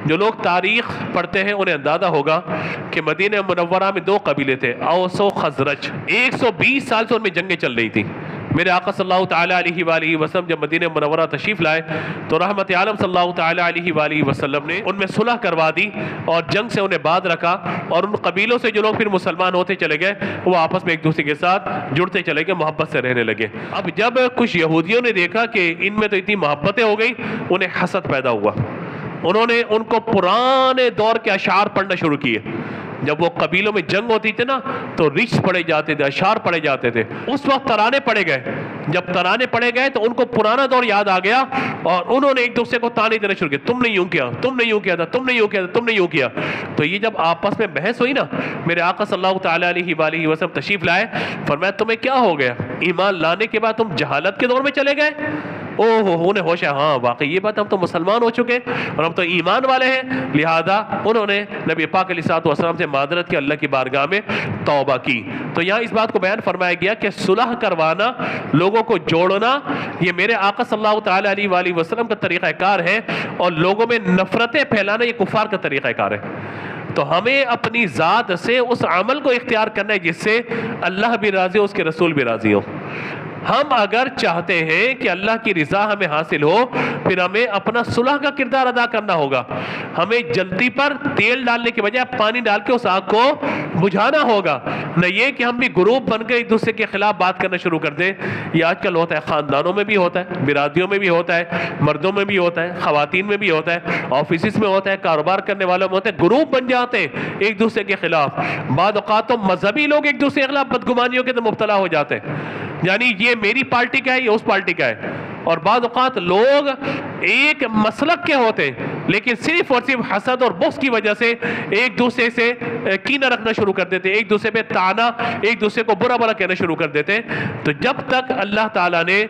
جو لوگ تاریخ پڑھتے ہیں انہیں اندازہ ہوگا کہ مدینہ منورہ میں دو قبیلے تھے، اوس و خزرج۔ 120 سال سے ان میں جنگیں چل رہی تھیں۔ میرے آقا صلی اللہ تعالیٰ علیہ وآلہ وسلم جب مدینہ منورہ تشریف لائے تو رحمت عالم صلی اللہ تعالیٰ علیہ وآلہ وسلم نے ان میں صلح کروا دی اور جنگ سے انہیں باز رکھا، اور ان قبیلوں سے جو لوگ پھر مسلمان ہوتے چلے گئے وہ آپس میں ایک دوسرے کے ساتھ جڑتے چلے گئے، محبت سے رہنے لگے۔ اب جب کچھ یہودیوں نے دیکھا کہ ان میں تو اتنی محبتیں ہو گئی، انہیں حسد پیدا ہوا۔ انہوں نے ان کو پرانے دور کے اشعار پڑھنا شروع کیے۔ جب وہ قبیلوں میں جنگ ہوتی تھی نا تو رچ پڑے جاتے تھے، اشعار پڑے جاتے تھے، اس وقت ترانے پڑے گئے۔ جب ترانے پڑے گئے تو ان کو پرانا دور یاد آ گیا اور انہوں نے ایک دوسرے کو تانے دینا شروع کیا، تم نے یوں کیا، تم نے یوں کیا تھا، تم نے یوں کیا تھا، تم نے یوں کیا۔ تو یہ جب آپس میں بحث ہوئی نا، میرے آقا صلی اللہ تعالیٰ علیہ وآلہ وسلم تشریف لائے، فرمایا تمہیں کیا ہو گیا؟ ایمان لانے کے بعد تم جہالت کے دور میں چلے گئے؟ انہیں ہوش ہے، ہاں واقعی یہ بات، ہم تو مسلمان ہو چکے اور ہم تو ایمان والے ہیں۔ لہذا انہوں نے نبی پاک علیہ الصلوۃ والسلام سے معذرت کی، اللہ کی بارگاہ میں توبہ کی۔ تو یہاں اس بات کو بیان فرمایا گیا کہ صلح کروانا، لوگوں کو جوڑنا، یہ میرے آقا صلی اللہ تعالیٰ علیہ وآلہ وسلم کا طریقہ کار ہے، اور لوگوں میں نفرتیں پھیلانا یہ کفار کا طریقہ کار ہے۔ تو ہمیں اپنی ذات سے اس عمل کو اختیار کرنا ہے جس سے اللہ بھی راضی ہو، اس کے رسول بھی راضی ہو۔ ہم اگر چاہتے ہیں کہ اللہ کی رضا ہمیں حاصل ہو، پھر ہمیں اپنا صلح کا کردار ادا کرنا ہوگا۔ ہمیں جلدی پر تیل ڈالنے کے بجائے پانی ڈال کے اس آگ کو بجھانا ہوگا، نہ یہ کہ ہم بھی گروپ بن کے ایک دوسرے کے خلاف بات کرنا شروع کر دیں۔ یہ آج کل ہوتا ہے، خاندانوں میں بھی ہوتا ہے، برادریوں میں بھی ہوتا ہے، مردوں میں بھی ہوتا ہے، خواتین میں بھی ہوتا ہے، آفیسز میں ہوتا ہے، کاروبار کرنے والوں میں ہوتا ہے، گروپ بن جاتے ہیں ایک دوسرے کے خلاف۔ بعض اوقات تو مذہبی لوگ ایک دوسرے کے خلاف بدگمانیوں کے مبتلا ہو جاتے ہیں، یعنی یہ میری پارٹی کا ہے، یہ اس پارٹی کا ہے۔ اور بعض اوقات لوگ ایک مسلک کے ہوتے ہیں لیکن صرف اور صرف حسد اور بغض کی وجہ سے ایک دوسرے سے کینہ رکھنا شروع کر دیتے ہیں، ایک دوسرے پہ طعنہ، ایک دوسرے کو برا برا کہنا شروع کر دیتے ہیں۔ تو جب تک اللہ تعالیٰ نے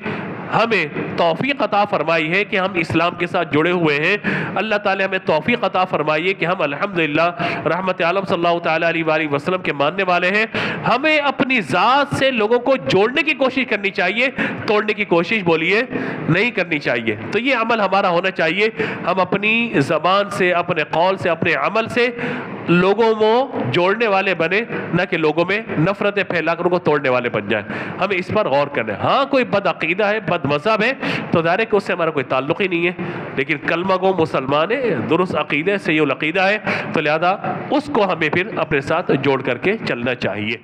ہمیں توفیق عطا فرمائی ہے کہ ہم اسلام کے ساتھ جڑے ہوئے ہیں، اللہ تعالیٰ ہمیں توفیق عطا فرمائیے کہ ہم الحمدللہ رحمت عالم صلی اللہ تعالیٰ علیہ وآلہ وسلم کے ماننے والے ہیں۔ ہمیں اپنی ذات سے لوگوں کو جوڑنے کی کوشش کرنی چاہیے، توڑنے کی کوشش بولیے نہیں کرنی چاہیے۔ تو یہ عمل ہمارا ہونا چاہیے، ہم اپنی زبان سے، اپنے قول سے، اپنے عمل سے لوگوں کو جوڑنے والے بنے، نہ کہ لوگوں میں نفرتیں پھیلا کر ان کو توڑنے والے بن جائیں۔ ہمیں اس پر غور کرنا ہے۔ ہاں کوئی بد عقیدہ ہے، بد مذہب ہے، تو ظاہر ہے کہ اس سے ہمارا کوئی تعلق ہی نہیں ہے، لیکن کلمہ گو مسلمان ہے، درست عقیدہ، صحیح العقیدہ ہے، تو لہذا اس کو ہمیں پھر اپنے ساتھ جوڑ کر کے چلنا چاہیے۔